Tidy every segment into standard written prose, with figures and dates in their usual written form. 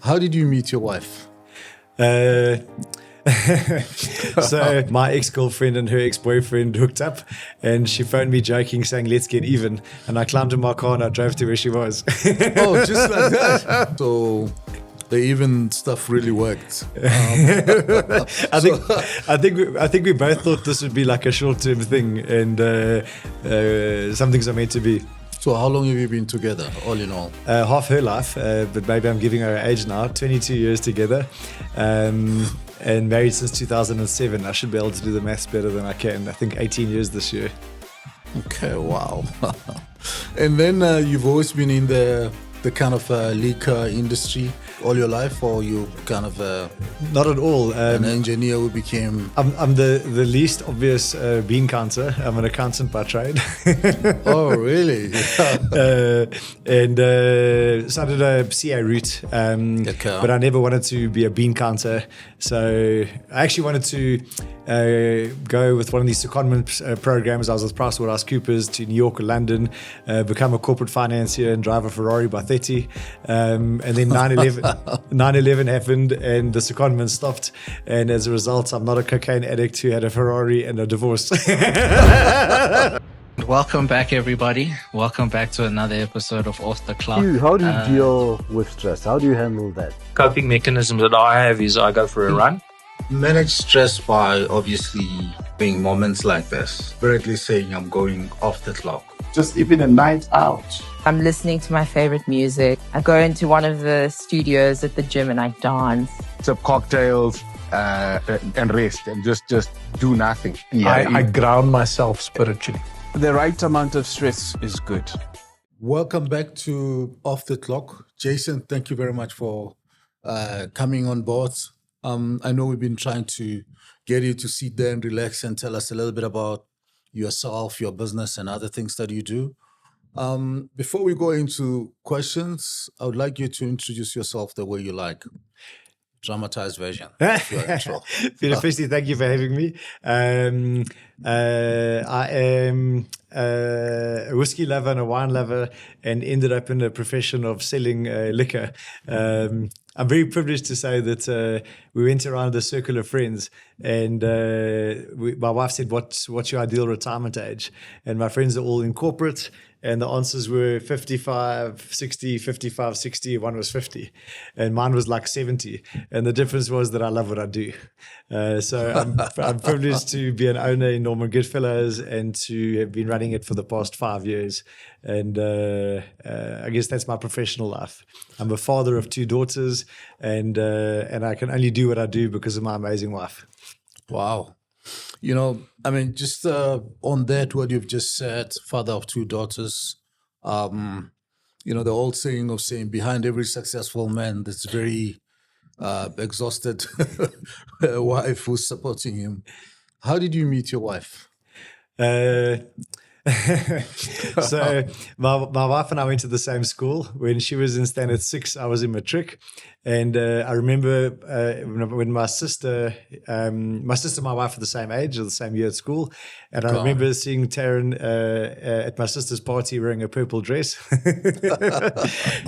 How did you meet your wife? So my ex-girlfriend and her ex-boyfriend hooked up, and she phoned me joking, saying, "Let's get even." And I climbed in my car and I drove to where she was. Oh, just like that. So the even stuff really worked. I think we both thought this would be like a short-term thing, and some things are meant to be. So how long have you been together, all in all? Half her life, but maybe I'm giving her age now. 22 years together, and married since 2007. I should be able to do the maths better than I can. I think 18 years this year. Okay, wow. And then you've always been in the kind of liquor industry all your life, or you kind of Not at all. an engineer who became... I'm the least obvious bean counter. I'm an accountant by trade. Oh, really? And started a CA route, but I never wanted to be a bean counter. So I actually wanted to go with one of these secondment programs. I was with PricewaterhouseCoopers to New York or London, become a corporate financier and drive a Ferrari by 30. And then 9/11 happened and the secondment stopped. And as a result, I'm not a cocaine addict who had a Ferrari and a divorce. Welcome back, everybody. Welcome back to another episode of Off the Clock. How do you deal with stress? How do you handle that? Coping mechanisms that I have is I go for a run. Manage stress by obviously being moments like this. Directly saying I'm going off the clock. Just even a night out. I'm listening to my favorite music. I go into one of the studios at the gym and I dance. Sip cocktails and rest and just do nothing. I ground myself spiritually. The right amount of stress is good. Welcome back to Off the Clock. Jason, thank you very much for coming on board. I know we've been trying to get you to sit there and relax and tell us a little bit about yourself, your business, and other things that you do. Before we go into questions, I would like you to introduce yourself the way you like. Dramatized version of your intro. Peter, firstly, thank you for having me. I am a whiskey lover and a wine lover, and ended up in the profession of selling liquor. I'm very privileged to say that we went around a circle of friends, and my wife said, what's your ideal retirement age? And my friends are all in corporate, and the answers were 55, 60, 55, 60, one was 50. And mine was like 70. And the difference was that I love what I do. So I'm privileged to be an owner in Norman Goodfellows and to have been running it for the past 5 years. And I guess that's my professional life. I'm a father of 2 daughters, and I can only do what I do because of my amazing wife. Wow. You know, I mean, just on that, what you've just said, father of 2 daughters, the old saying of saying behind every successful man, there's very exhausted wife who's supporting him. How did you meet your wife? So my wife and I went to the same school. When she was in standard 6, I was in matric, and I remember when my sister and my wife were the same age or the same year at school, and I remember seeing Taryn at my sister's party wearing a purple dress.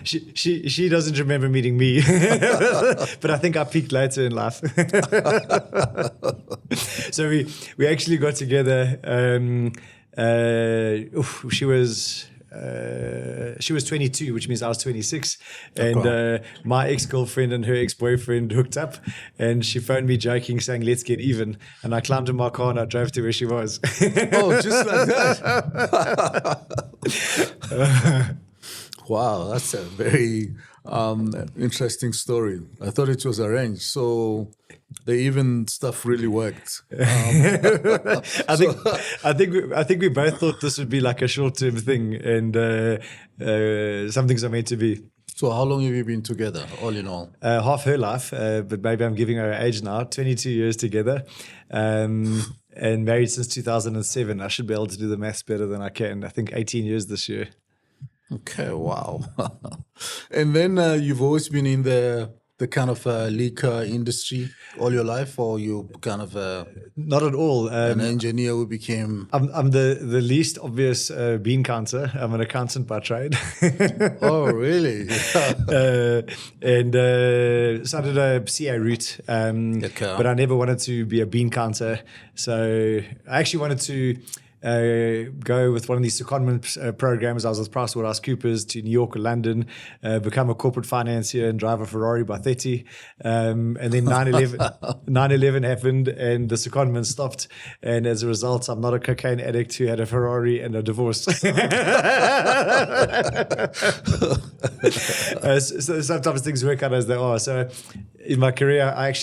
she doesn't remember meeting me, but I think I peaked later in life. So we actually got together. She was 22, which means I was 26, and my ex-girlfriend and her ex-boyfriend hooked up, and she phoned me joking, saying, "Let's get even." And I climbed in my car and I drove to where she was. Oh, just like that. Wow, that's a very interesting story. I thought it was arranged, so the even stuff really worked. I think we both thought this would be like a short-term thing, and some things are meant to be. So how long have you been together, all in all? Half her life, but maybe I'm giving her age now. 22 years together, and married since 2007. I should be able to do the maths better than I can. I think 18 years this year. Okay, wow. And then you've always been in the the kind of liquor industry all your life, or you kind of Not at all. an engineer who became? I'm the least obvious bean counter. I'm an accountant by trade. Oh, really? And started a CA route, but I never wanted to be a bean counter. So I actually wanted to go with one of these secondment programs. I was with PricewaterhouseCoopers to New York or London, become a corporate financier and drive a Ferrari by 30. And then 9/11 happened and the secondment stopped. And as a result, I'm not a cocaine addict who had a Ferrari and a divorce. So sometimes things work out as they are. So in my career, I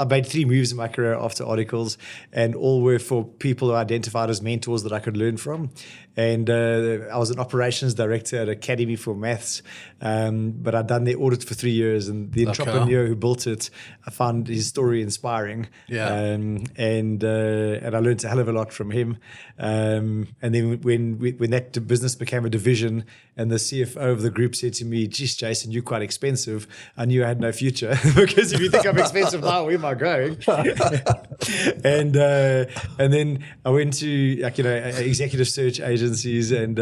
made 3 moves in my career after articles, and all were for people who I identified as mentors that I could learn from. And I was an operations director at Academy for Maths, but I'd done their audit for 3 years, and the entrepreneur who built it, I found his story inspiring. Yeah. And I learned a hell of a lot from him. And then when that business became a division, and the CFO of the group said to me, "Geez, Jason, you're quite expensive," I knew I had no future because if you think I'm expensive now, where am I going? And then I went to executive search agencies, and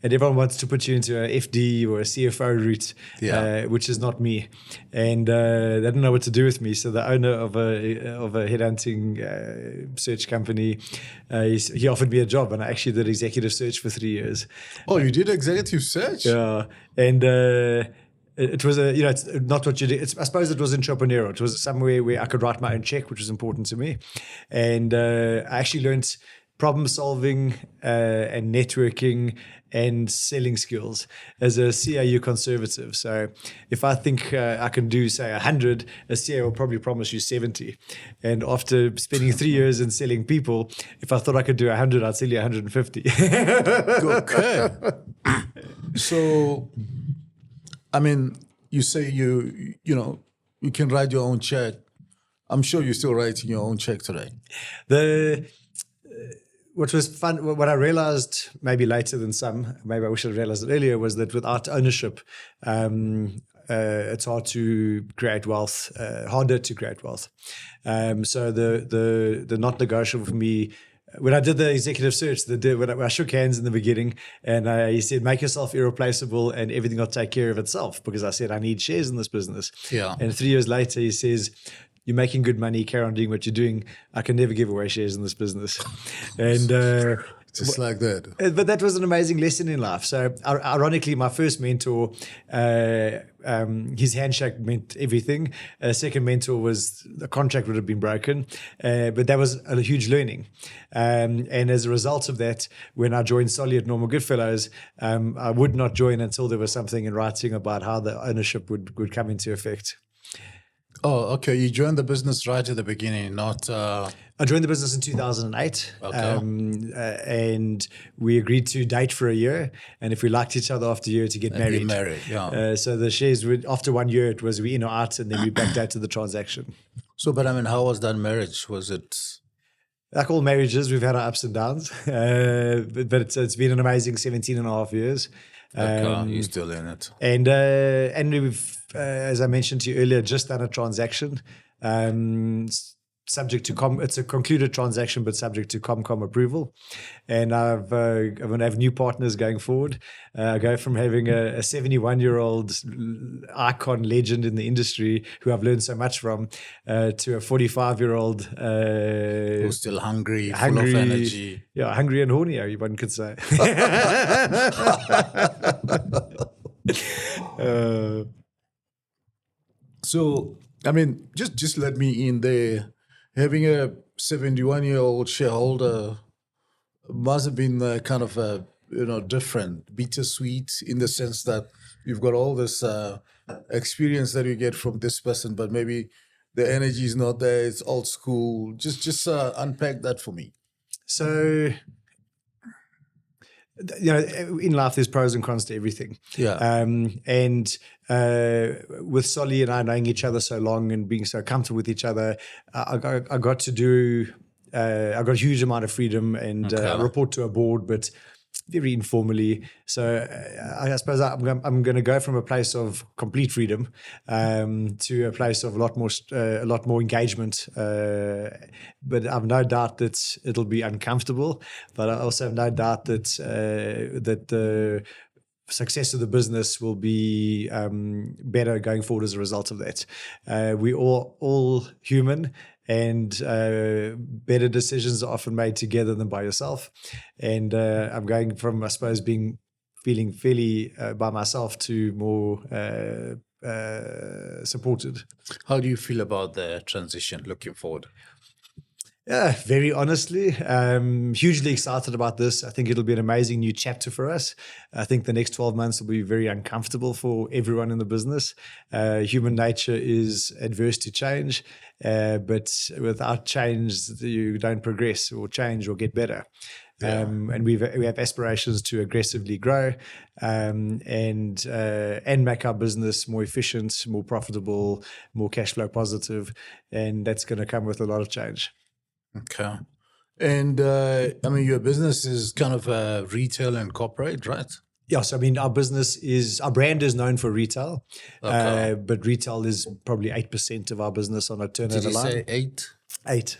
everyone wants to put you into a FD or a CFO route, which is not me. And they didn't know what to do with me. So the owner of a headhunting search company, he offered me a job, and I actually did executive search for 3 years. Oh, you did executive search? Yeah, and it was it's not what you do. I suppose it was entrepreneurial. It was somewhere where I could write my own check, which was important to me. And I actually learned problem solving and networking and selling skills. As a CA, you're conservative. So if I think I can do, say, 100, a CA will probably promise you 70. And after spending 3 years in selling people, if I thought I could do 100, I'd sell you 150. Okay. So, I mean, you say you can write your own check. I'm sure you're still writing your own check today. What was fun, what I realized maybe later than some, maybe I wish I'd realized it earlier, was that without ownership, it's hard to create wealth, harder to create wealth. So the not negotiable for me, when I did the executive search, when I shook hands in the beginning, and he said, "Make yourself irreplaceable and everything will take care of itself," because I said, "I need shares in this business." Yeah. And 3 years later, he says, "You're making good money, carry on doing what you're doing. I can never give away shares in this business." And just like that. But that was an amazing lesson in life. So ironically, my first mentor, his handshake meant everything. Second mentor was the contract would have been broken, but that was a huge learning. And as a result of that, when I joined Solly at Normal Goodfellows, I would not join until there was something in writing about how the ownership would come into effect. Oh, okay. You joined the business right at the beginning, not... I joined the business in 2008, and we agreed to date for a year, and if we liked each other after a year, to get married. Get married, yeah. So the shares, after 1 year, it was we in or out, and then we backed out to the transaction. So, but I mean, how was that marriage? Was it... Like all marriages, we've had our ups and downs, but it's been an amazing 17 and a half years. You're still in it. And we've, as I mentioned to you earlier, just done a transaction. Subject to it's a concluded transaction, but subject to Comcom approval. And I'm going to have new partners going forward. I go from having a 71-year-old icon legend in the industry who I've learned so much from to a 45-year-old who's still hungry, full of energy. Yeah, hungry and horny, one could say. So, I mean, just let me in there. Having a 71-year-old shareholder must have been kind of a, different, bittersweet in the sense that you've got all this experience that you get from this person, but maybe the energy is not there. It's old school. Just unpack that for me. So, in life, there's pros and cons to everything. Yeah. And with Solly and I knowing each other so long and being so comfortable with each other, I got to do. I got a huge amount of freedom, and I report to a board, but very informally. So I suppose I'm going to go from a place of complete freedom to a place of a lot more engagement. But I've no doubt that it'll be uncomfortable. But I also have no doubt that the success of the business will be better going forward as a result of that. We all human, and better decisions are often made together than by yourself. And I'm going from, I suppose, feeling fairly by myself to more supported. How do you feel about the transition looking forward? Yeah, very honestly, hugely excited about this. I think it'll be an amazing new chapter for us. I think the next 12 months will be very uncomfortable for everyone in the business. Human nature is adverse to change, but without change, you don't progress or change or get better. Yeah. And we have aspirations to aggressively grow and make our business more efficient, more profitable, more cash flow positive, and that's going to come with a lot of change. Okay. And I mean, your business is kind of retail and corporate, right? Yes, I mean, our brand is known for retail, okay. But retail is probably 8% of our business on a turnover line. Did you say 8? 8.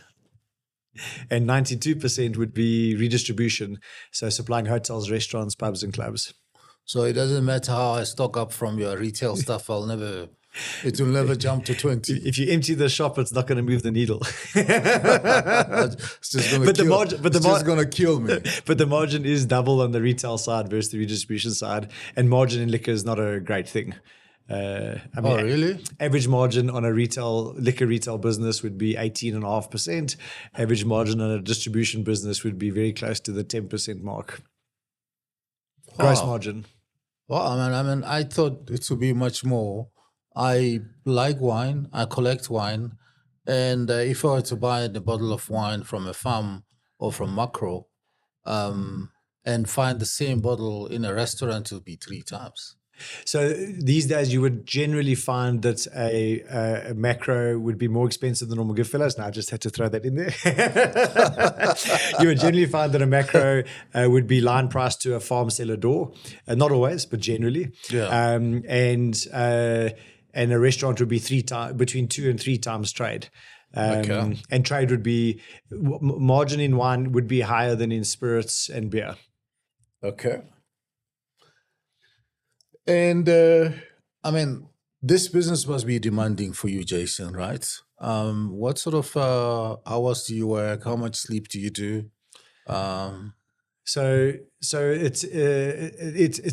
And 92% would be redistribution, so supplying hotels, restaurants, pubs, and clubs. So it doesn't matter how I stock up from your retail stuff, it will never jump to 20. If you empty the shop, it's not going to move the needle. It's just going to kill me. But the margin is double on the retail side versus the redistribution side. And margin in liquor is not a great thing. Really? Average margin on a liquor retail business would be 18.5%. Average margin on a distribution business would be very close to the 10% mark. Gross margin. Well, I mean, I thought it would be much more. I like wine. I collect wine. And if I were to buy a bottle of wine from a farm or from macro and find the same bottle in a restaurant, it would be 3 times. So these days, you would generally find that a macro would be more expensive than normal Goodfellas. Now, I just had to throw that in there. You would generally find that a macro would be line priced to a farm seller door. Not always, but generally. Yeah. And a restaurant would be between 2 and 3 times trade. Okay. And trade would be, margin in wine would be higher than in spirits and beer. Okay. And I mean, this business must be demanding for you, Jason, right? What sort of hours do you work? How much sleep do you do? So it's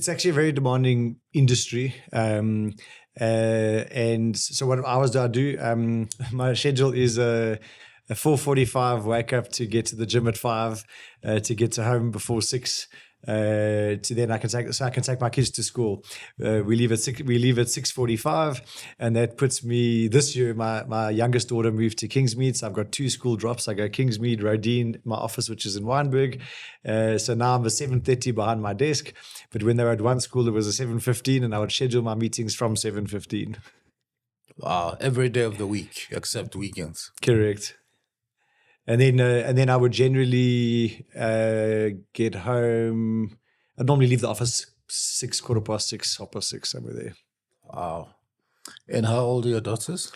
actually a very demanding industry. And so what hours do I do? My schedule is a 4:45 wake up to get to the gym at 5, to get to home before 6. I can take my kids to school. We leave at 6:45, and that puts me this year. My youngest daughter moved to Kingsmead, so I've got 2 school drops. I go Kingsmead, Rodine, my office, which is in Wynberg. So now I'm a 7:30 behind my desk. But when they were at one school, it was a 7:15, and I would schedule my meetings from 7:15. Wow! Every day of the week except weekends. Correct. And then I would generally get home. I'd normally leave the office 6, 6:15, 6:30, somewhere there. Wow. And how old are your daughters?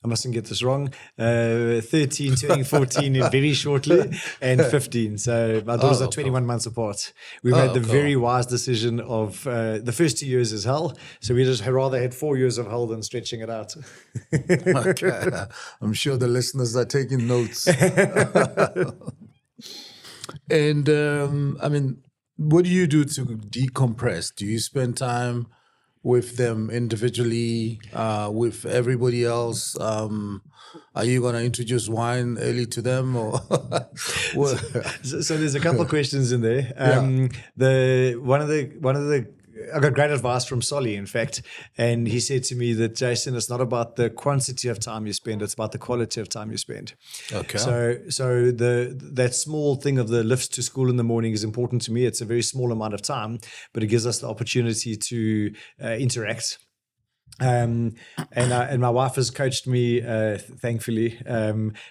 I mustn't get this wrong. 13, turning 14 very shortly, and 15. So my daughters are 21 months apart. We made the very wise decision of the first 2 years is hell. So we just rather had 4 years of hell than stretching it out. Okay. I'm sure the listeners are taking notes. And I mean, what do you do to decompress? Do you spend time with them individually, with everybody else? Are you going to introduce wine early to them, or so there's a couple of questions in there. One of the I got great advice from Solly, in fact, and he said to me that, Jason, it's not about the quantity of time you spend, it's about the quality of time you spend. Okay. So that small thing of the lifts to school in the morning is important to me. It's a very small amount of time, but it gives us the opportunity to interact. And my wife has coached me, thankfully,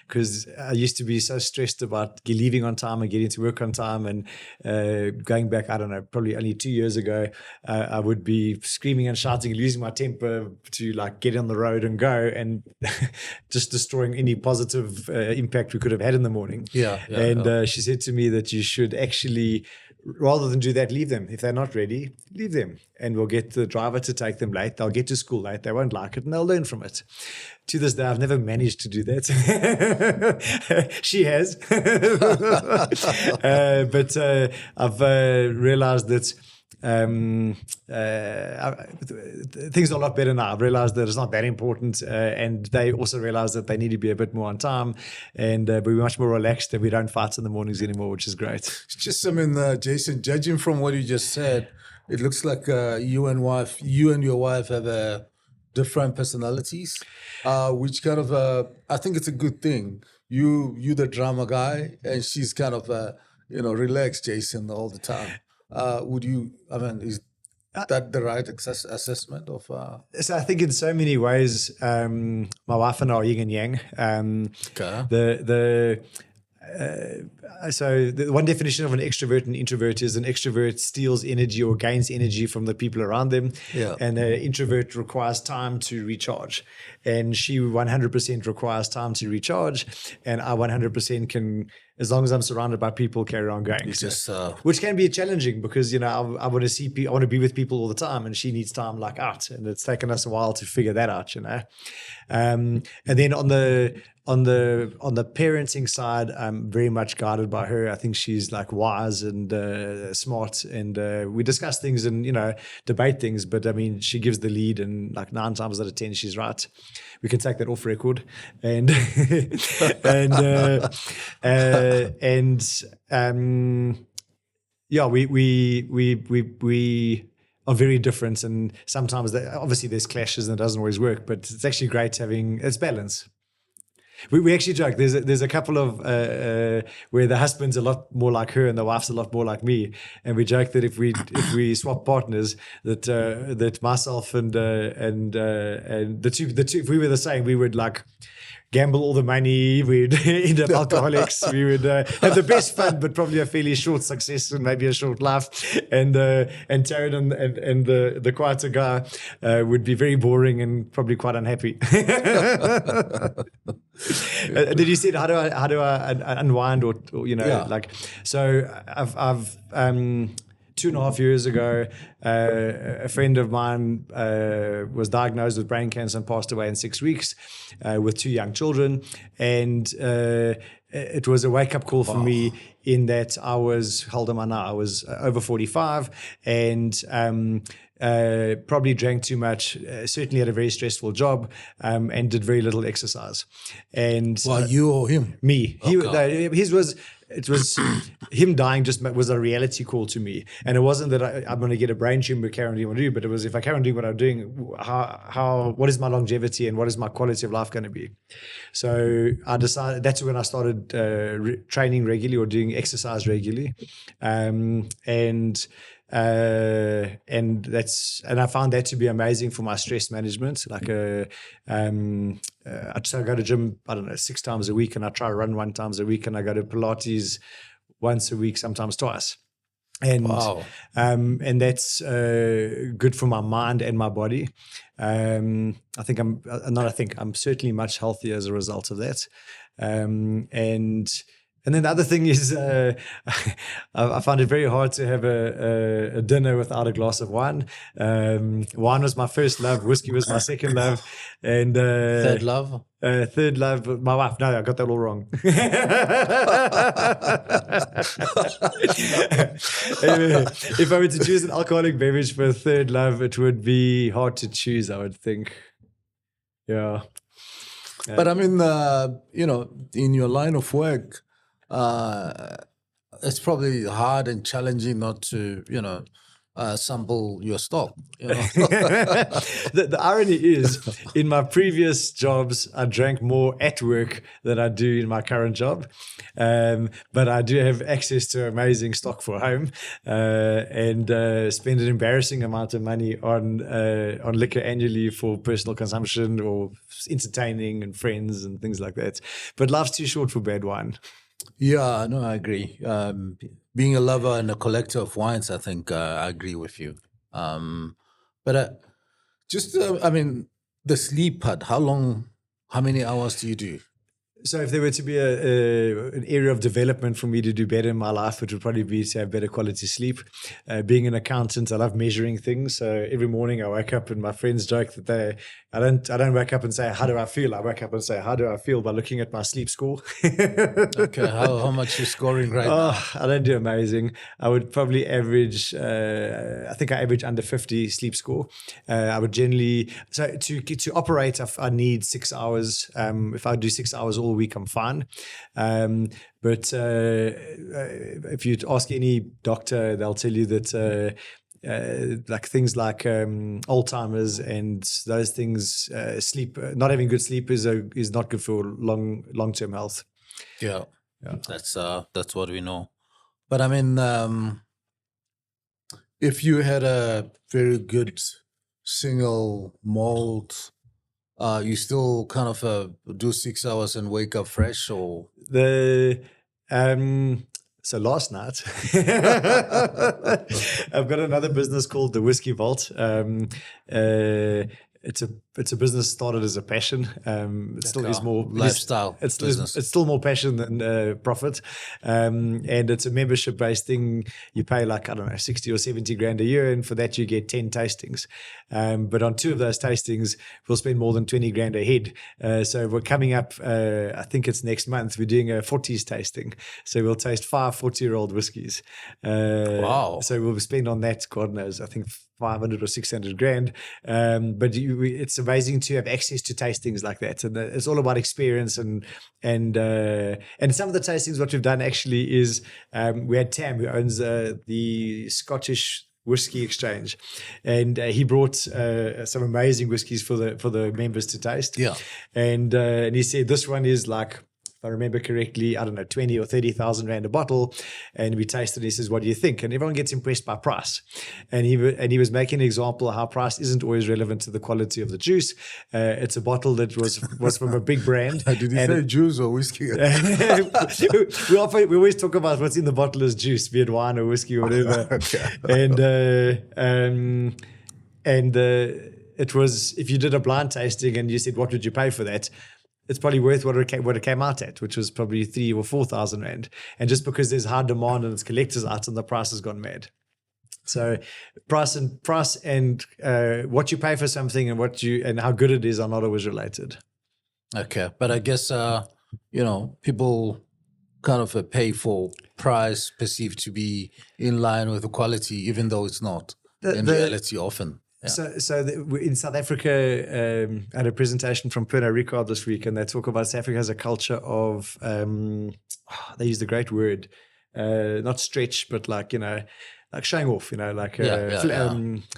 because I used to be so stressed about leaving on time and getting to work on time. And going back, I don't know, probably only 2 years ago, I would be screaming and shouting and losing my temper to like get on the road and go, and just destroying any positive impact we could have had in the morning. She said to me that you should actually, rather than do that, leave them. If they're not ready, leave them. And we'll get the driver to take them late. They'll get to school late. They won't like it and they'll learn from it. To this day, I've never managed to do that. She has. But I've realized that things are a lot better now. I've realized that it's not that important, and they also realize that they need to be a bit more on time, and we're much more relaxed, and we don't fight in the mornings anymore, which is great. It's just, I mean, Jason, judging from what you just said, it looks like you and your wife have different personalities, which kind of I think it's a good thing. You the drama guy, and she's kind of relaxed Jason all the time. Is that the right assessment of? So I think in so many ways, my wife and I are yin and yang. So the one definition of an extrovert and introvert is an extrovert steals energy or gains energy from the people around them. And an introvert requires time to recharge. And she 100% requires time to recharge. And I 100% can, as long as I'm surrounded by people, carry on going. Which can be challenging because, I want to see people, I want to be with people all the time, and she needs time like out. And it's taken us a while to figure that out, And then on the parenting side, I'm very much guided by her. I think she's like wise and smart, and we discuss things and debate things. But I mean, she gives the lead, and like 9 times out of 10, she's right. We can take that off record, and we are very different, and sometimes obviously there's clashes and it doesn't always work, but it's actually great having it's balance. We actually joke. There's a couple of where the husband's a lot more like her and the wife's a lot more like me, and we joke that if we swap partners, that myself and the two if we were the same, we would like gamble all the money, we'd end up alcoholics, we would have the best fun, but probably a fairly short success and maybe a short life. And Taryn and the quieter guy would be very boring and probably quite unhappy. Did you say how do I unwind or like so I've 2.5 years ago, a friend of mine was diagnosed with brain cancer and passed away in 6 weeks with 2 young children. And it was a wake-up call for me in that I was, how old am I now? I was over 45 and probably drank too much, certainly had a very stressful job and did very little exercise. And you or him? Me. It was him dying just was a reality call to me. And it wasn't that I'm going to get a brain tumor, carry on doing what I do, but it was if I carry on doing what I'm doing, what is my longevity and what is my quality of life going to be? So I decided, that's when I started training regularly or doing exercise regularly. And I found that to be amazing for my stress management. Like I go to gym, 6 times a week, and I try to run 1 time a week, and I go to Pilates once a week, sometimes twice. And that's good for my mind and my body. I'm certainly much healthier as a result of that. And then the other thing is, I found it very hard to have a dinner without a glass of wine. Wine was my first love. Whiskey was my second love. And third love? Third love, my wife. No, I got that all wrong. If I were to choose an alcoholic beverage for a third love, it would be hard to choose, I would think. Yeah. But I mean, in your line of work, it's probably hard and challenging not to, sample your stock. You know? The irony is, in my previous jobs, I drank more at work than I do in my current job. But I do have access to amazing stock for home, and spend an embarrassing amount of money on liquor annually for personal consumption or entertaining and friends and things like that. But life's too short for bad wine. Yeah, no, I agree. Being a lover and a collector of wines, I think I agree with you. But I mean, the sleep part, how many hours do you do? So if there were to be an area of development for me to do better in my life, it would probably be to have better quality sleep. Being an accountant, I love measuring things. So every morning I wake up and my friends joke that I don't wake up and say, how do I feel? I wake up and say, how do I feel, by looking at my sleep score. Okay, how much you scoring right now? I don't do amazing. I would probably average, I think I average under 50 sleep score. I would generally, so to operate, I need 6 hours. If I do 6 hours all week, I'm fine. But if you ask any doctor, they'll tell you that like things like Alzheimer's and those things, sleep, not having good sleep is not good for long-term health. Yeah, that's what we know. But I mean, if you had a very good single malt, you still kind of do 6 hours and wake up fresh, or so last night, I've got another business called the Whiskey Vault. It's a business started as a passion. It still is more lifestyle. It's still more passion than profit. And it's a membership based thing. You pay like, I don't know, 60 or 70 grand a year, and for that you get 10 tastings. But on 2 of those tastings, we'll spend more than 20 grand a head. So we're coming up, I think it's next month, we're doing a 40s tasting. So we'll taste 5 40-year-old whiskies. Wow. So we'll spend on that, God knows, I think 500 or 600 grand. But it's amazing to have access to tastings like that. And it's all about experience. And some of the tastings, what we've done actually is we had Tam, who owns the Scottish Whiskey Exchange, and he brought some amazing whiskies for the members to taste. Yeah. And he said, this one is like, if I remember correctly, I don't know, 20 or 30,000 rand a bottle. And we tasted it. He says, what do you think? And everyone gets impressed by price. And he was making an example of how price isn't always relevant to the quality of the juice. It's a bottle that was from a big brand. Did you say juice or whiskey? we always talk about what's in the bottle as juice, be it wine or whiskey or whatever. Okay. And it was, if you did a blind tasting and you said, what would you pay for that? It's probably worth what it came out at, which was probably 3,000 or 4,000 rand. And just because there's high demand and it's collector's item, the price has gone mad. So price and what you pay for something and how good it is are not always related. Okay, but I guess people kind of pay for price perceived to be in line with the quality, even though it's not in reality often. Yeah. So in South Africa, I had a presentation from Pernod Ricard this week, and they talk about South Africa has a culture of, they use the great word, not stretch, but like showing off,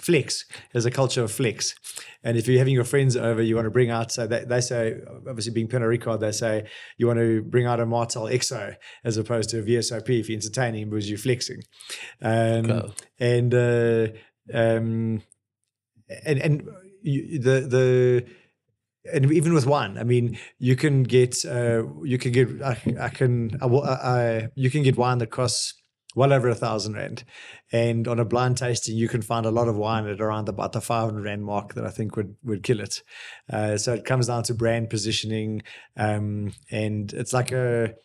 flex. There's a culture of flex. And if you're having your friends over, you want to bring out, so they say, obviously being Pernod Ricard, they say you want to bring out a Martel XO as opposed to a VSOP if you're entertaining because you're flexing. And even with wine, I mean, you can get wine that costs well over 1,000 rand, and on a blind tasting, you can find a lot of wine at around about the 500 rand mark that I think would kill it. So it comes down to brand positioning, and it's like I'm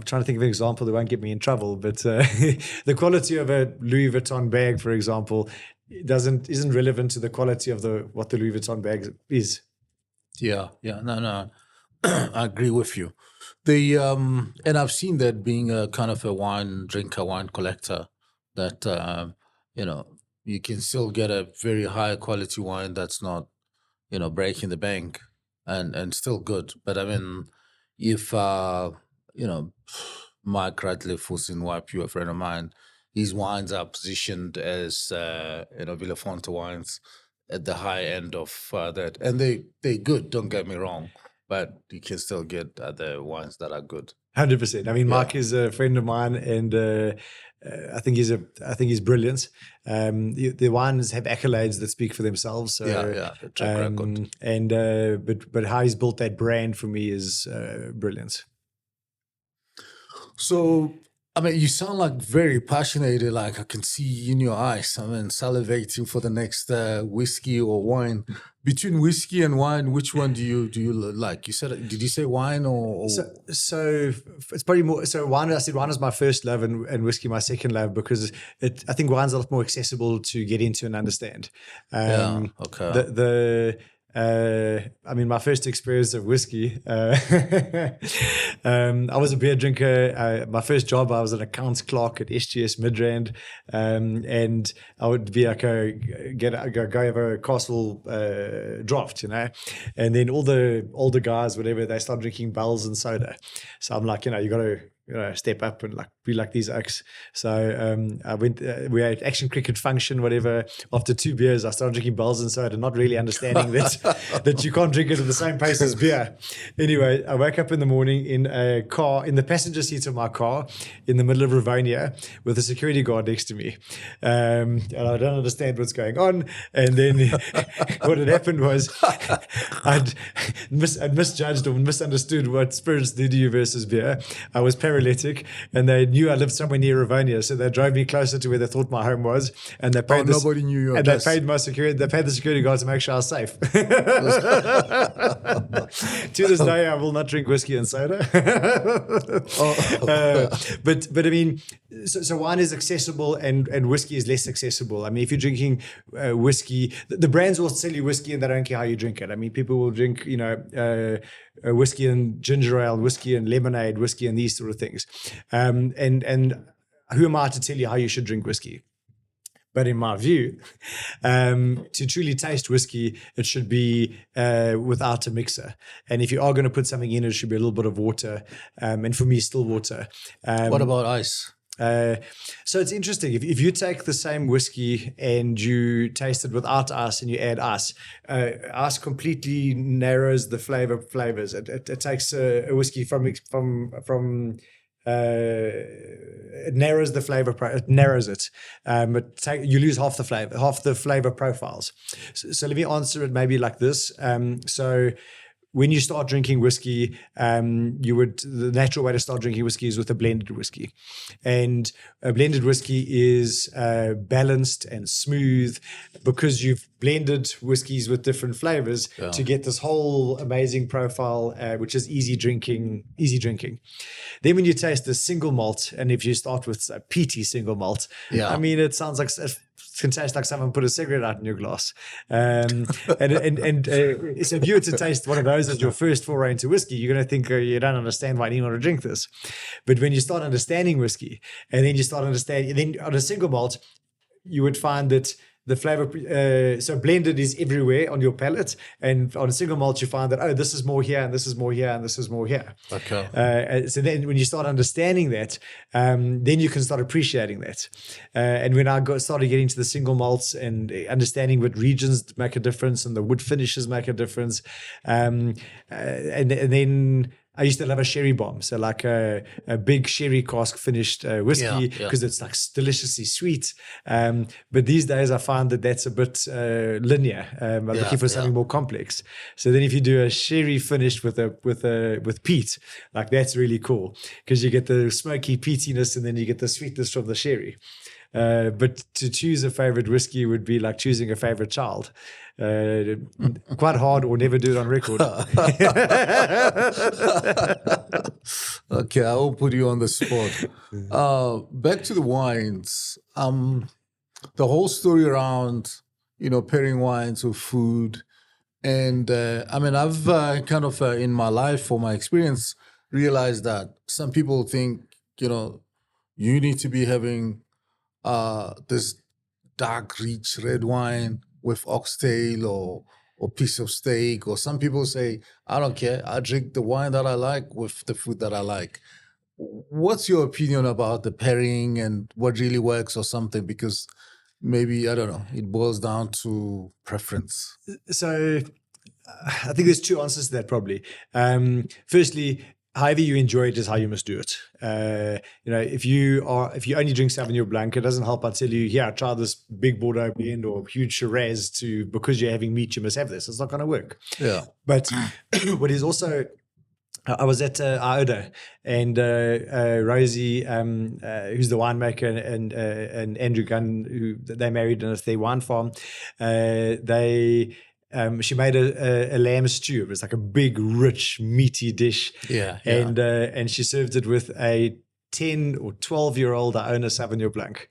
trying to think of an example that won't get me in trouble, but the quality of a Louis Vuitton bag, for example, isn't relevant to the quality of what the Louis Vuitton bag is. No, I agree with you. And I've seen that, being a kind of a wine drinker, wine collector, that you can still get a very high quality wine that's not breaking the bank and still good. But I mean, if Mike Radcliffe, who's in YPU, a friend of mine, his wines are positioned as Villafonte wines at the high end of that, and they're good. Don't get me wrong, but you can still get other wines that are good. 100%. I mean, Mark is a friend of mine, and I think he's brilliant. The wines have accolades that speak for themselves. So, the track record. And but how he's built that brand for me is brilliant. So, I mean, you sound like very passionate. Like I can see in your eyes. I mean, salivating for the next whiskey or wine. Between whiskey and wine, which one do you like? You said, did you say wine or? So it's probably more. So wine, I said wine is my first love, and whiskey my second love, because I think wine's a lot more accessible to get into and understand. Okay. I mean, my first experience of whiskey, I was a beer drinker. My first job, I was an accounts clerk at SGS Midrand, and I would be like go have a castle draft, and then all the older guys, whatever, they start drinking bells and soda. So I'm like, you got to step up and like be like these oaks. So I went. We had action cricket function, whatever. After 2 beers, I started drinking bells and soda, not really understanding that you can't drink it at the same pace as beer. Anyway, I woke up in the morning in a car, in the passenger seat of my car, in the middle of Rivonia, with a security guard next to me, and I don't understand what's going on. And then what had happened was I'd misjudged or misunderstood what spirits do to you versus beer. I was paralytic, and they knew I lived somewhere near Rivonia, so they drove me closer to where they thought my home was, and they paid nobody knew your address. They paid the security guard to make sure I was safe. To this day, I will not drink whiskey and soda. But I mean, so wine is accessible, and whiskey is less accessible. I mean, if you're drinking whiskey, the brands will sell you whiskey and they don't care how you drink it. I mean, people will drink, whiskey and ginger ale, whiskey and lemonade, whiskey and these sort of things. And who am I to tell you how you should drink whiskey? But in my view, to truly taste whiskey, it should be without a mixer. And if you are going to put something in, it should be a little bit of water. And for me, still water. What about ice? So it's interesting. If you take the same whiskey and you taste it without ice and you add ice, ice completely narrows the flavors. It takes a whiskey from it narrows the flavor. It narrows it. You lose half the flavor profiles. So let me answer it maybe like this. So when you start drinking whiskey, the natural way to start drinking whiskey is with a blended whiskey. And a blended whiskey is balanced and smooth because you've blended whiskeys with different flavors to get this whole amazing profile, which is easy drinking. Then when you taste the single malt, and if you start with a peaty single malt, I mean, it sounds like can taste like someone put a cigarette out in your glass. So if you were to taste one of those as your first foray into whiskey, you're going to think you don't understand why anyone would drink this. But when you start understanding whiskey, and then you start understanding, then on a single malt, you would find that the flavor, so blended is everywhere on your palate, and on a single malt you find that, this is more here, and this is more here, and this is more here. Okay. So then when you start understanding that, then you can start appreciating that. And when I started getting to the single malts and understanding what regions make a difference and the wood finishes make a difference, and then I used to love a sherry bomb, so like a big sherry cask finished whiskey, because it's like deliciously sweet. But these days I find that that's a bit linear. I'm looking for something more complex. So then if you do a sherry finished with peat, like that's really cool, because you get the smoky peatiness and then you get the sweetness from the sherry. But to choose a favorite whiskey would be like choosing a favorite child. Quite hard, or never do it on record. Okay, I will put you on the spot. Back to the wines. The whole story around, pairing wines with food. And I mean, I've kind of in my life or my experience realized that some people think, you need to be having this dark, rich red wine with oxtail or piece of steak, or some people say, I don't care, I drink the wine that I like with the food that I like. what's your opinion about the pairing and what really works or something? Because maybe, I don't know, it boils down to preference. So I think there's two answers to that probably. Firstly, however you enjoy it is how you must do it. If you only drink Sauvignon Blanc, it doesn't help I tell you, yeah, try this big Bordeaux blend or huge Shiraz because you're having meat, you must have this. It's not going to work. Yeah. But what is also, I was at Aoda, and Rosie, who's the winemaker, and Andrew Gunn, who they married and it's their wine farm, she made a lamb stew. It was like a big, rich, meaty dish. Yeah. And she served it with a 10 or 12-year-old Iona Sauvignon Blanc.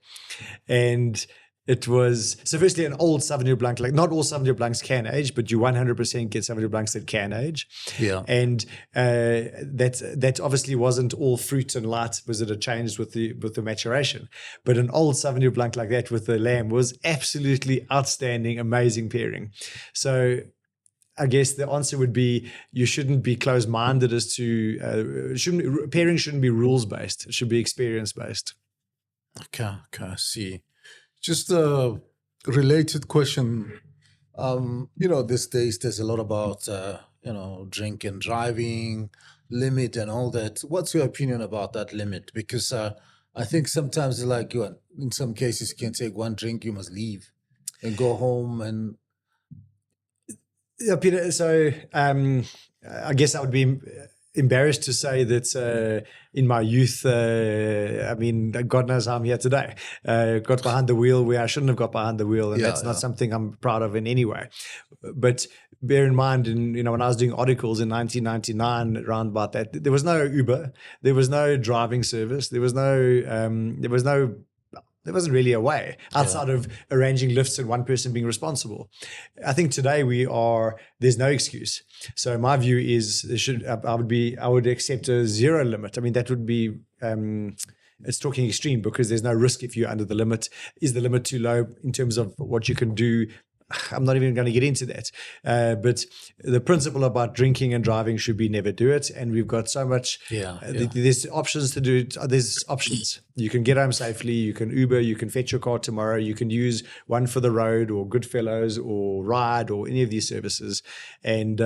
And it was, so firstly, an old Sauvignon Blanc, like not all Sauvignon Blancs can age, but you 100% get Sauvignon Blancs that can age. Yeah. And that obviously wasn't all fruit and light, because it had changed with the maturation. But an old Sauvignon Blanc like that with the lamb was absolutely outstanding, amazing pairing. So I guess the answer would be you shouldn't be closed-minded as to, pairing shouldn't be rules-based. It should be experience-based. Okay, I see. Just a related question. These days there's a lot about, drink and driving, limit and all that. What's your opinion about that limit? Because I think sometimes like in some cases you can take one drink, you must leave and go home and... Yeah, Peter, so I guess I would be embarrassed to say that in my youth, God knows how I'm here today. Got behind the wheel where I shouldn't have got behind the wheel, and that's not something I'm proud of in any way. But bear in mind, when I was doing articles in 1999 around about that, there was no Uber, there was no driving service, there wasn't really a way outside of arranging lifts and one person being responsible. I think today there's no excuse. So my view is I would accept a zero limit. I mean, that would be, it's talking extreme because there's no risk if you're under the limit. Is the limit too low in terms of what you can do? I'm not even going to get into that. But the principle about drinking and driving should be never do it. And we've got so much, there's options to do it. There's options. You can get home safely. You can Uber. You can fetch your car tomorrow. You can use One for the Road or Goodfellows or Ride or any of these services and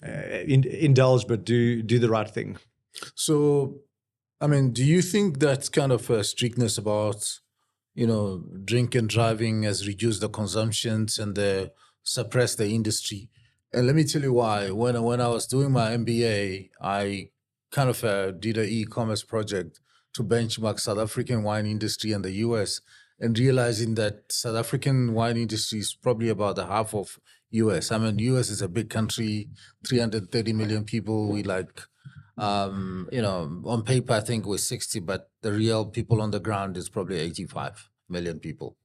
indulge, but do the right thing. So, do you think that kind of a strictness about drink and driving has reduced the consumptions and suppressed the industry? And let me tell you why. When I was doing my MBA, I kind of did an e-commerce project to benchmark South African wine industry and the US, and realizing that South African wine industry is probably about the half of US. US is a big country, 330 million people. We on paper, I think we're 60, but the real people on the ground is probably 85 million people.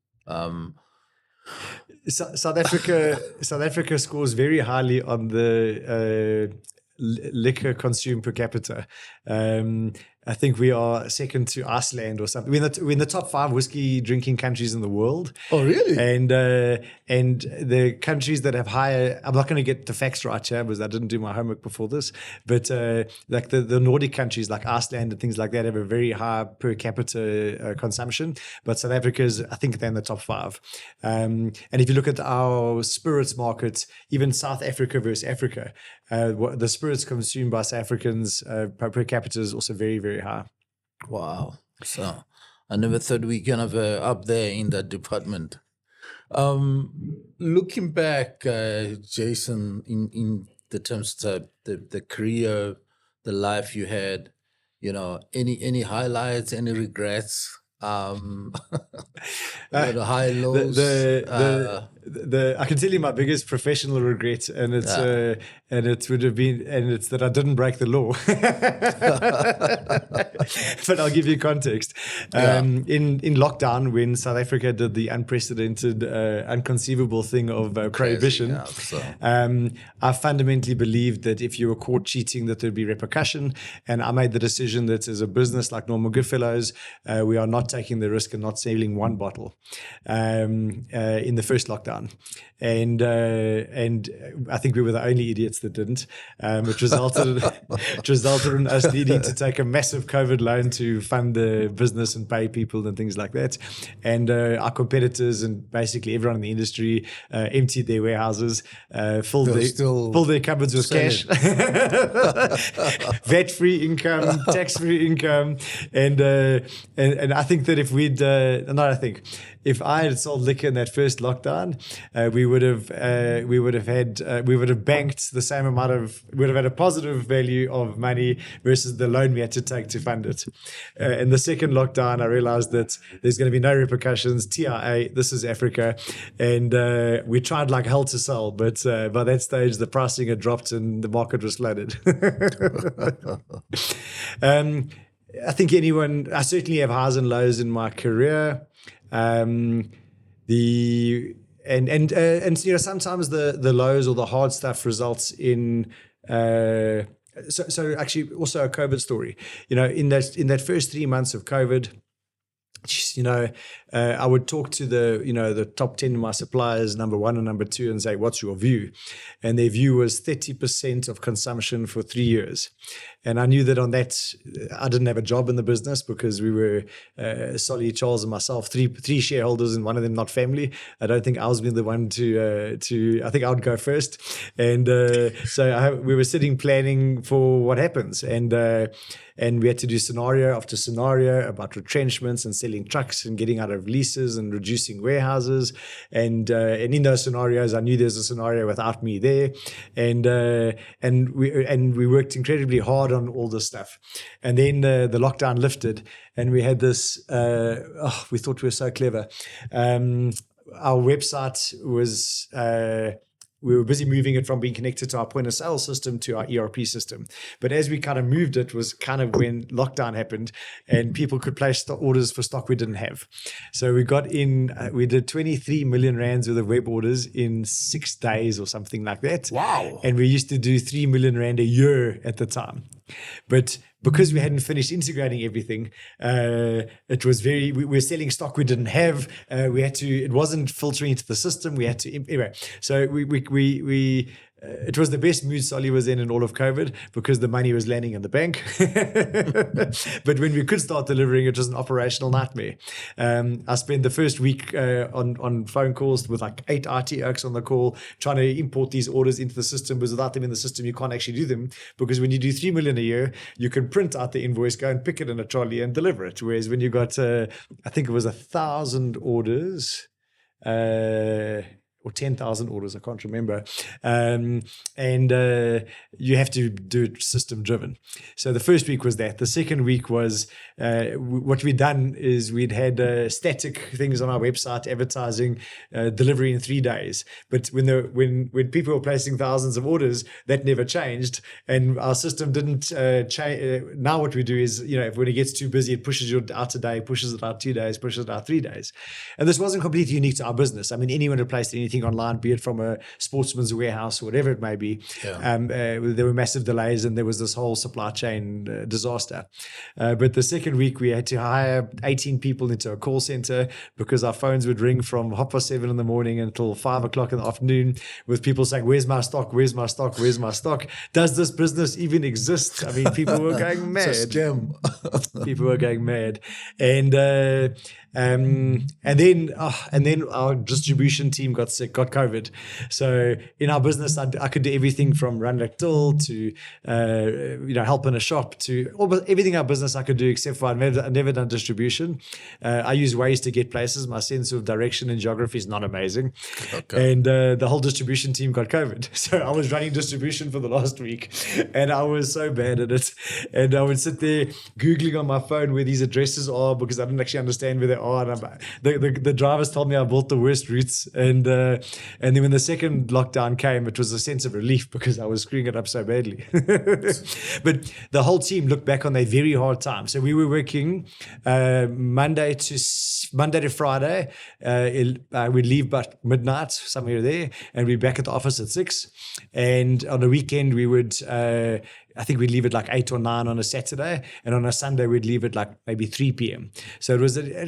South Africa scores very highly on the liquor consumed per capita. I think we are second to Iceland or something. We're in the top 5 whiskey drinking countries in the world. Oh, really? And the countries that have higher, I'm not going to get the facts right here because I didn't do my homework before this, but like the Nordic countries like Iceland and things like that have a very high per capita consumption. But South Africa's, I think they're in the top 5. And if you look at our spirits market, even South Africa versus Africa, the spirits consumed by South Africans per capita is also very, very high. Wow. So I never thought we kind of up there in that department. Looking back, Jason, in the terms of the career, the life you had, any highlights, any regrets? High lows. I can tell you my biggest professional regret, and it's that I didn't break the law. But I'll give you context. In lockdown, when South Africa did the unprecedented, unconceivable thing of prohibition, I fundamentally believed that if you were caught cheating, that there'd be repercussion. And I made the decision that as a business like Normal Goodfellows, we are not taking the risk and not selling one bottle in the first lockdown. lockdown. And I think we were the only idiots that didn't, which resulted in us needing to take a massive COVID loan to fund the business and pay people and things like that. And our competitors and basically everyone in the industry emptied their warehouses, filled their cupboards with cash, VAT-free income, tax-free income, and I think that if I had sold liquor in that first lockdown, we would have banked the same amount of, would have had a positive value of money versus the loan we had to take to fund it. In the second lockdown, I realized that there's going to be no repercussions. TIA, this is Africa, and we tried like hell to sell, but by that stage, the pricing had dropped and the market was flooded. I think I certainly have highs and lows in my career. Sometimes the lows or the hard stuff results in so actually also a COVID story. In that first 3 months of COVID, I would talk to the top 10 of my suppliers, number 1 and number 2, and say, what's your view? And their view was 30% of consumption for 3 years. And I knew that on that, I didn't have a job in the business because we were, Solly, Charles and myself, three shareholders, and one of them not family. I don't think I was being the one to I think I would go first. And we were sitting planning for what happens. And we had to do scenario after scenario about retrenchments and selling trucks and getting out of leases and reducing warehouses. And in those scenarios, I knew there's a scenario without me there. And we worked incredibly hard on all this stuff. And then the lockdown lifted, and we had this, we thought we were so clever. Our website was, we were busy moving it from being connected to our point of sale system to our ERP system. But as we kind of moved it was kind of when lockdown happened and people could place orders for stock we didn't have. So we got in, we did 23 million rands worth of web orders in 6 days or something like that. Wow. And we used to do 3 million rand a year at the time. But because we hadn't finished integrating everything, it was we were selling stock we didn't have. It wasn't filtering into the system. We had to, anyway. So it was the best mood Solly was in all of COVID because the money was landing in the bank. But when we could start delivering, it was an operational nightmare. I spent the first week on phone calls with like 8 IT erks on the call, trying to import these orders into the system, because without them in the system, you can't actually do them. Because when you do 3 million a year, you can print out the invoice, go and pick it in a trolley and deliver it. Whereas when you got, I think it was 1,000 orders, or 10,000 orders, I can't remember. You have to do it system driven. So the first week was that. The second week was what we'd done is we'd had static things on our website, advertising, delivery in 3 days. But when people were placing thousands of orders, that never changed. And our system didn't change. Now what we do is, when it gets too busy, it pushes you out a day, pushes it out 2 days, pushes it out 3 days. And this wasn't completely unique to our business. I mean, anyone who placed anything online, be it from a sportsman's warehouse or whatever it may be, there were massive delays and there was this whole supply chain disaster. But the second week we had to hire 18 people into a call center because our phones would ring from 7:30 in the morning until 5 o'clock in the afternoon with people saying, where's my stock? Where's my stock? Where's my stock? Does this business even exist? I mean, people were going mad. It's a scam. People were going mad. And then our distribution team got sick, got COVID. So in our business, I could do everything from run a till to help in a shop to almost everything in our business I could do, except for I've never done distribution. I use Waze to get places. My sense of direction and geography is not amazing. Okay. And the whole distribution team got COVID. So I was running distribution for the last week and I was so bad at it. And I would sit there Googling on my phone where these addresses are because I didn't actually understand where they are. And the drivers told me I bought the worst routes. And then when the second lockdown came, it was a sense of relief because I was screwing it up so badly. But the whole team looked back on a very hard time. So we were working Monday to Friday. We'd leave about midnight, somewhere there, and we'd be back at the office at 6. And on the weekend, we would... I think we'd leave at like 8 or 9 on a Saturday, and on a Sunday we'd leave at like maybe 3 p.m. So it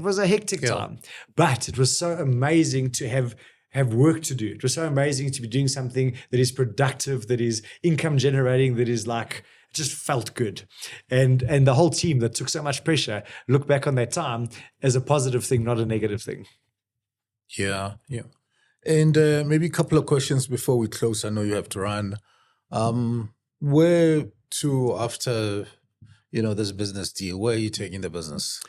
was a hectic time, but it was so amazing to have have work to do. It was so amazing to be doing something that is productive, that is income generating, that is like, just felt good. And the whole team that took so much pressure look back on that time as a positive thing, not a negative thing. Yeah. And maybe a couple of questions before we close. I know you have to run. Where to after, this business deal? Where are you taking the business?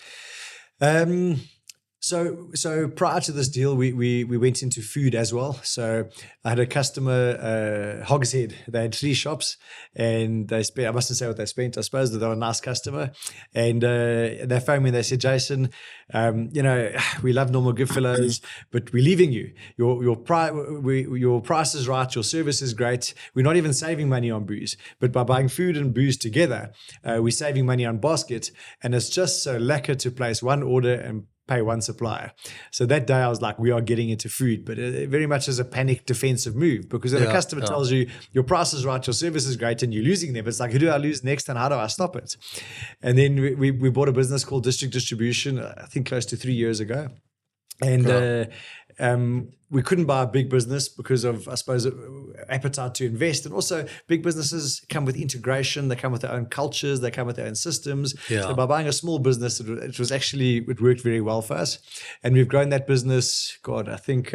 So prior to this deal, we went into food as well. So I had a customer, Hogshead. They had 3 shops, and they spent, I mustn't say what they spent, I suppose, that they were a nice customer. And they phoned me and they said, Jason, we love Normal Goodfellows, but we're leaving you. Your price is right, your service is great. We're not even saving money on booze, but by buying food and booze together, we're saving money on basket. And it's just so lekker to place one order and pay one supplier. So that day I was like, we are getting into food, but very much as a panic defensive move, because when a customer tells you your price is right, your service is great, and you're losing them, it's like, who do I lose next and how do I stop it? And then we bought a business called District Distribution, I think close to 3 years ago. And we couldn't buy a big business because of, I suppose, appetite to invest. And also big businesses come with integration. They come with their own cultures. They come with their own systems. Yeah. So by buying a small business, it worked very well for us. And we've grown that business, I think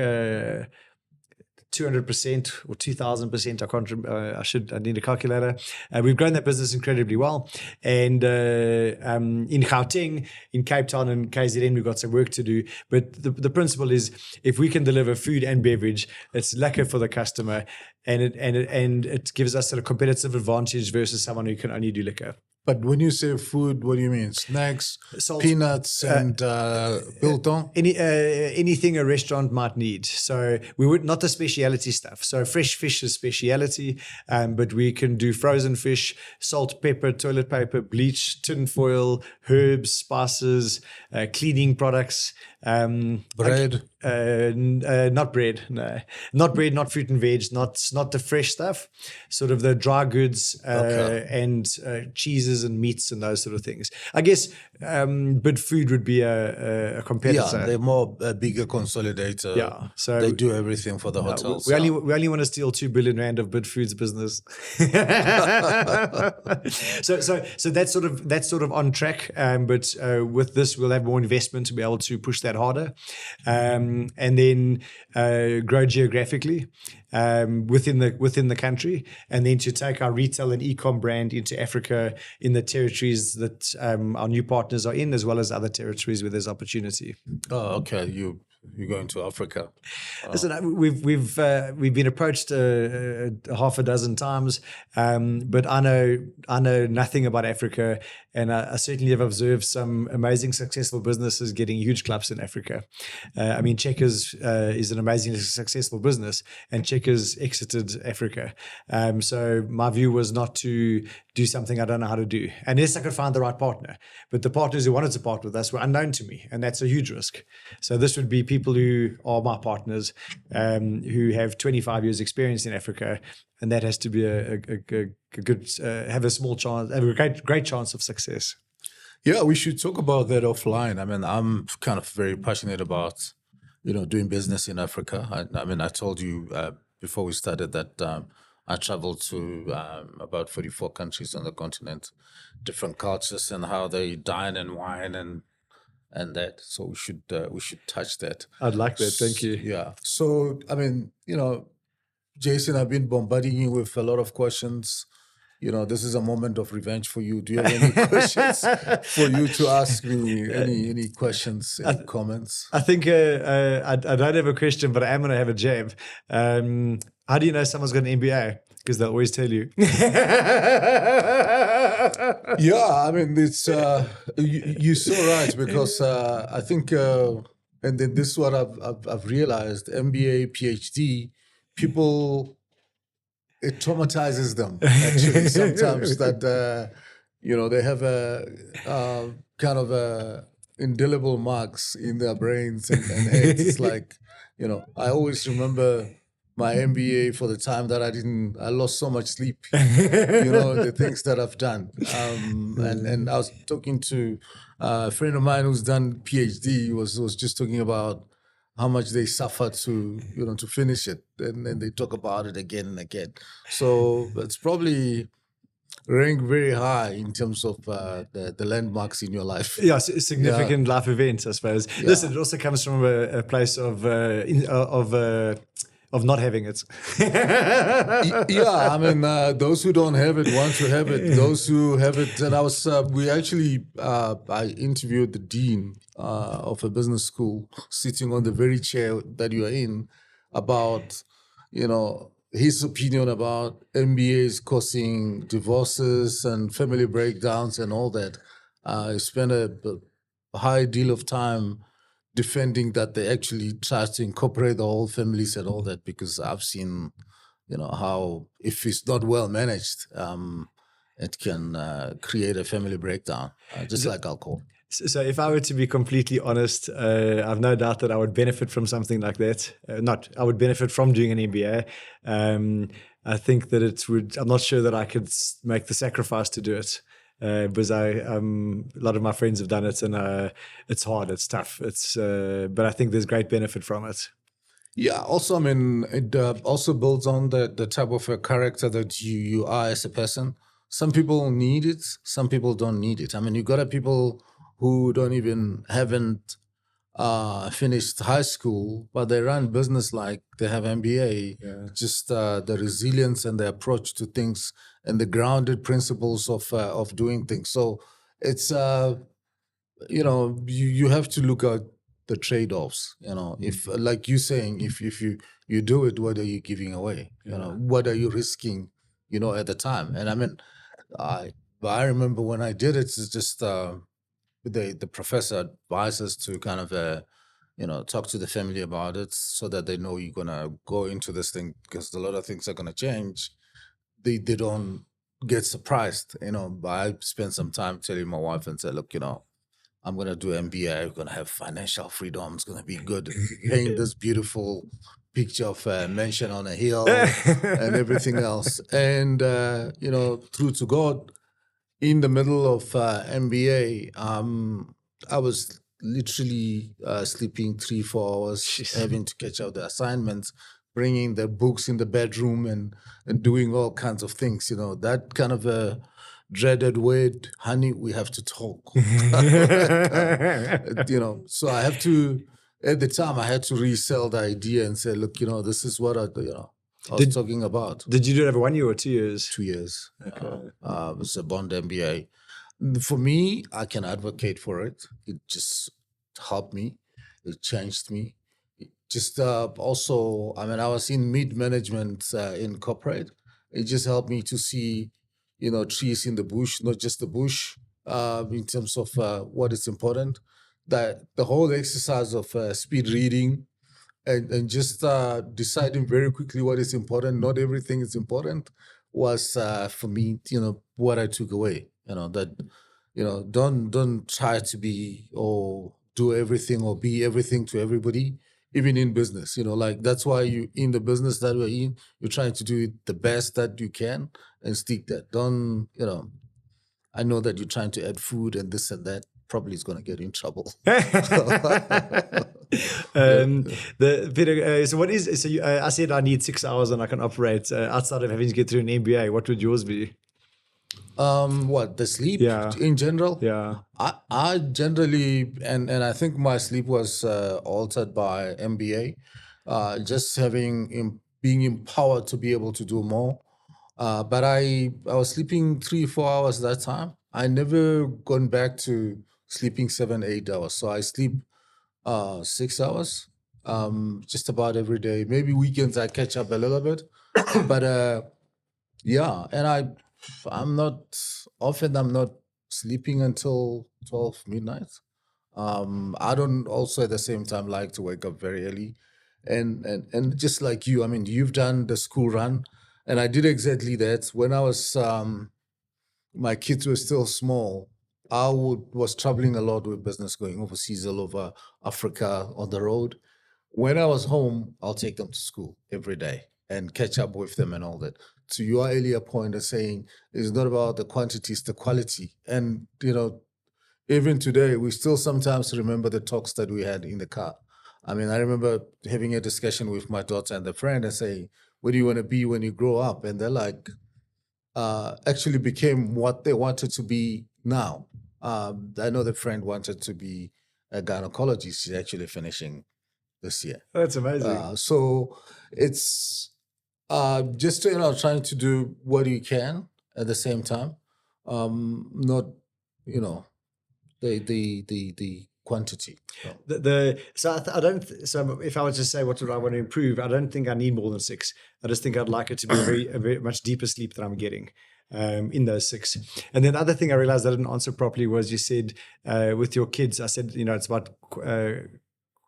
200% or 2,000%. I can't remember. I need a calculator. We've grown that business incredibly well. And in Gauteng, in Cape Town and KZN, we've got some work to do. But the principle is, if we can deliver food and beverage, it's lekker for the customer, and it gives us a competitive advantage versus someone who can only do liquor. But when you say food, what do you mean? Snacks, salt, peanuts, and biltong? Anything a restaurant might need. So we would not the speciality stuff. So fresh fish is speciality, but we can do frozen fish, salt, pepper, toilet paper, bleach, tin foil, herbs, spices, cleaning products. Bread? Not bread, no. Not bread, not fruit and veg, not the fresh stuff. Sort of the dry goods and cheeses and meats and those sort of things. I guess, but food would be a competitor. Yeah, they're more a bigger consolidator. Yeah, so they do everything for the hotels. We only want to steal 2 billion rand of Bid Foods business. so that's sort of on track. But with this, we'll have more investment to be able to push that harder, and then grow geographically within the country, and then to take our retail and e-com brand into Africa in the territories that our new partners are in, as well as other territories where there's opportunity. Oh, okay. You're going to Africa. Listen, we've been approached half a dozen times, but I know nothing about Africa, and I certainly have observed some amazing, successful businesses getting huge clubs in Africa. I mean, Checkers is an amazingly successful business, and Checkers exited Africa. So my view was not to do something I don't know how to do, unless I could find the right partner. But the partners who wanted to partner with us were unknown to me, and that's a huge risk. So this would be people who are my partners, who have 25 years experience in Africa, and that has to be a good, have a small chance, have a great chance of success. Yeah, we should talk about that offline. I mean, I'm kind of very passionate about, doing business in Africa. I told you before we started that I traveled to about 44 countries on the continent, different cultures and how they dine and wine and that. So we should touch that. I'd like that. Thank you. Yeah. So Jason, I've been bombarding you with a lot of questions. This is a moment of revenge for you. Do you have any questions for you to ask me? Any questions, any comments? I think I don't have a question, but I am going to have a jab. How do you know someone's got an MBA? Because they'll always tell you. Yeah, I mean, it's you're so right, because I think, and then this is what I've realized: MBA, PhD, people, it traumatizes them actually sometimes that they have a kind of a indelible marks in their brains and it's like I always remember my MBA for the time that I lost so much sleep, the things that I've done. And I was talking to a friend of mine who's done PhD, was just talking about how much they suffer to to finish it, and then they talk about it again and again. So it's probably rank very high in terms of the landmarks in your life. Yeah, significant life events, I suppose. Yeah. Listen, it also comes from a place of not having it. Yeah, I mean, those who don't have it want to have it. Those who have it, and I interviewed the dean of a business school, sitting on the very chair that you are in, about his opinion about MBAs causing divorces and family breakdowns and all that. I spent a high deal of time defending that they actually try to incorporate the whole families and all that, because I've seen, how if it's not well managed, it can create a family breakdown, just like alcohol. So if I were to be completely honest, I've no doubt that I would benefit from something like that. I would benefit from doing an MBA. I think that I'm not sure that I could make the sacrifice to do it. Because a lot of my friends have done it, and it's hard, it's tough. But I think there's great benefit from it. Yeah. Also, I mean, it also builds on the type of a character that you are as a person. Some people need it, some people don't need it. I mean, you got people who haven't finished high school, but they run business like they have MBA. Yeah. Just the resilience and the approach to things and the grounded principles of doing things. So it's you have to look at the trade-offs. If, like you saying, if you do it, what are you giving away? What are you risking? At the time. And I mean, I remember when I did it, it's just the professor advised us to kind of talk to the family about it, so that they know you're gonna go into this thing, because a lot of things are gonna change. They don't get surprised. But I spent some time telling my wife and said, look, I'm gonna do MBA. I'm gonna have financial freedom. It's gonna be good. Paint this beautiful picture of a mansion on a hill and everything else. And through to God, in the middle of MBA, I was literally sleeping 3-4 hours, having to catch up the assignments, bringing the books in the bedroom and doing all kinds of things. That kind of a dreaded word, honey, we have to talk. So I have to, at the time, I had to resell the idea and say, look, this is what I was talking about. Did you do it over 1 year or 2 years? 2 years. Okay. It was a bond MBA. For me, I can advocate for it. It just helped me. It changed me. It just also, I mean, I was in mid-management in corporate. It just helped me to see, trees in the bush, not just the bush, in terms of what is important. That the whole exercise of speed reading, and just deciding very quickly what is important, not everything is important, was for me, what I took away. Don't try to be or do everything or be everything to everybody, even in business. Like that's why you in the business that we're in, you're trying to do it the best that you can and stick that. Don't, I know that you're trying to add food and this and that. Probably is going to get in trouble. Peter, so what is, I said I need 6 hours and I can operate outside of having to get through an MBA. What would yours be? What, the sleep in general? Yeah. I generally, and I think my sleep was altered by MBA, just being empowered to be able to do more. But I was sleeping 3-4 hours that time. I never gone back to sleeping 7-8 hours. So I sleep 6 hours, just about every day. Maybe weekends I catch up a little bit, but yeah. And I'm not sleeping until 12 midnight. I don't also at the same time like to wake up very early, and just like you, I mean, you've done the school run, and I did exactly that when I was. My kids were still small. I was traveling a lot with business, going overseas, all over Africa on the road. When I was home, I'll take them to school every day and catch up with them and all that. To your earlier point of saying, it's not about the quantity, it's the quality. And, even today, we still sometimes remember the talks that we had in the car. I mean, I remember having a discussion with my daughter and the friend and saying, what do you want to be when you grow up? And they're like, actually became what they wanted to be now. I know the friend wanted to be a gynecologist. She's actually finishing this year. That's amazing. So it's just trying to do what you can at the same time, not the quantity. So if I was to say what do I want to improve, I don't think I need more than 6. I just think I'd like it to be a very much deeper sleep that I'm getting in those 6. And then the other thing I realized I didn't answer properly was you said with your kids, I said, it's about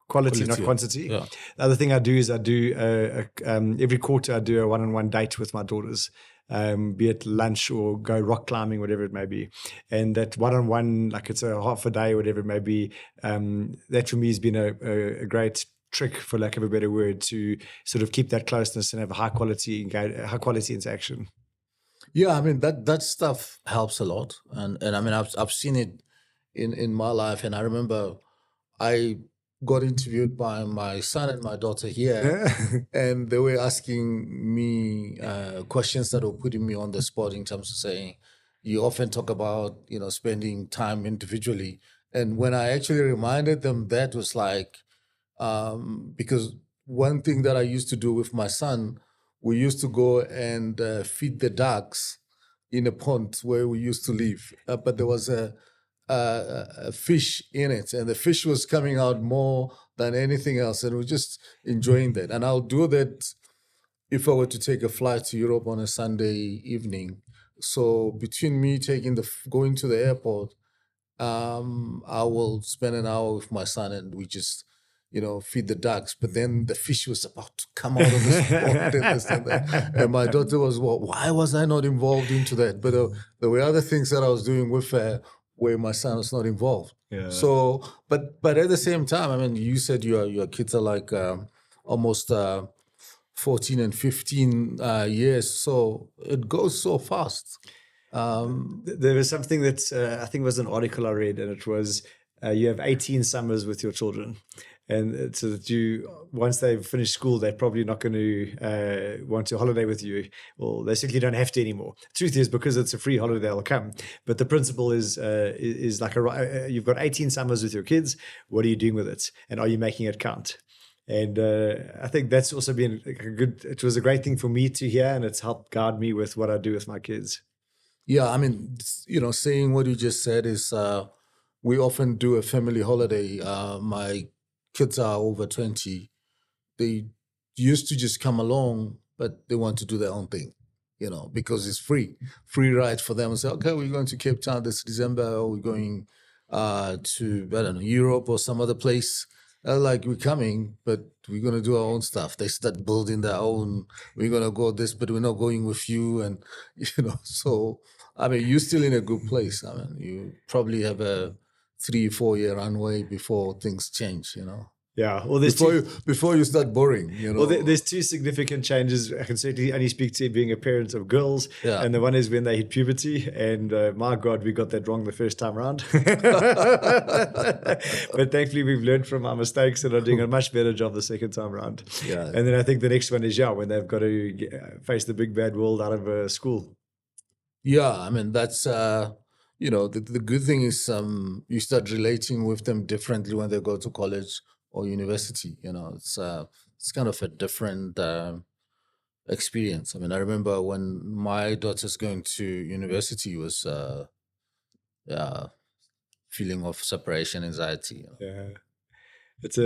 quality, not quantity. Yeah. The other thing I do is every quarter I do a one-on-one date with my daughters, be it lunch or go rock climbing, whatever it may be. And that one-on-one, like it's a half a day, whatever it may be, that for me has been a great trick, for lack of a better word, to sort of keep that closeness and have a high quality interaction. Yeah, I mean that stuff helps a lot, and I mean I've seen it in my life, and I remember I got interviewed by my son and my daughter here, and they were asking me questions that were putting me on the spot in terms of saying, you often talk about spending time individually, and when I actually reminded them, that was like because one thing that I used to do with my son, we used to go and feed the ducks in a pond where we used to live, but there was a fish in it, and the fish was coming out more than anything else, and we're just enjoying that. And I'll do that if I were to take a flight to Europe on a Sunday evening. So between me going to the airport, I will spend an hour with my son, and we just feed the ducks. But then the fish was about to come out of this pond and this and that. And my daughter was, well, why was I not involved into that? But there were other things that I was doing with her where my son was not involved. Yeah. So, but at the same time, I mean, you said your kids are like almost 14 and 15 years. So it goes so fast. There was something that I think was an article I read, and it was you have 18 summers with your children. And so that once they've finished school, they're probably not going to want to holiday with you. Well, they simply don't have to anymore. Truth is, because it's a free holiday, they'll come. But the principle is like you've got 18 summers with your kids. What are you doing with it? And are you making it count? And I think that's also been it was a great thing for me to hear, and it's helped guide me with what I do with my kids. Yeah, I mean, saying what you just said is we often do a family holiday. My kids are over 20. They used to just come along, but they want to do their own thing, because it's free ride for them. And say, okay, we're going to Cape Town this December, or we're going to, I don't know, Europe or some other place. Like, we're coming, but we're going to do our own stuff. They start building their own, we're going to go this, but we're not going with you. And, so, I mean, you're still in a good place. I mean, you probably have a 3-4 year runway before things change, Yeah, well, before you start boring, Well, there's 2 significant changes. I can certainly only speak to being a parent of girls, yeah. And the one is when they hit puberty, and my God, we got that wrong the first time around. But thankfully, we've learned from our mistakes and are doing a much better job the second time around. Yeah. And then I think the next one is when they've got to face the big bad world out of school. Yeah, I mean, that's the good thing is you start relating with them differently when they go to college or university. It's kind of a different experience. I mean, I remember when my daughter's going to university was feeling of separation anxiety. Yeah, it's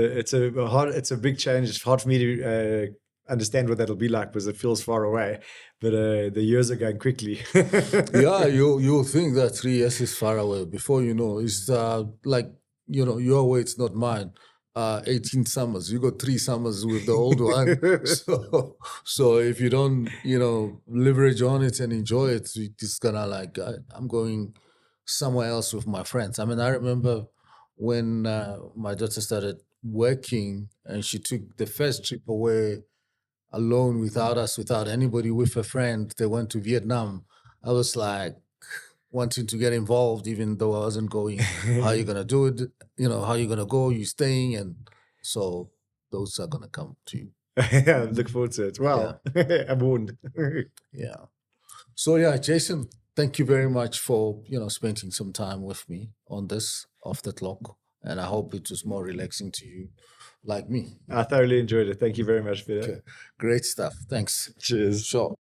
a big change. It's hard for me to understand what that'll be like because it feels far away, but the years are going quickly. Yeah, you'll think that 3 years is far away. Before you know, it's like your way, it's not mine. 18 summers. You got 3 summers with the old one. So if you don't, leverage on it and enjoy it, it's gonna like I'm going somewhere else with my friends. I mean, I remember when my daughter started working and she took the first trip away alone without us, without anybody, with a friend. They went to Vietnam. I was like wanting to get involved, even though I wasn't going. How are you gonna do it? How are you gonna go? You staying? And so those are gonna come to you. Yeah, look forward to it. Well, I'm warned. Yeah. So yeah, Jason, thank you very much for spending some time with me on this Off the Clock, and I hope it was more relaxing to you, like me. I thoroughly enjoyed it. Thank you very much for that. Okay. Great stuff. Thanks. Cheers. Sure.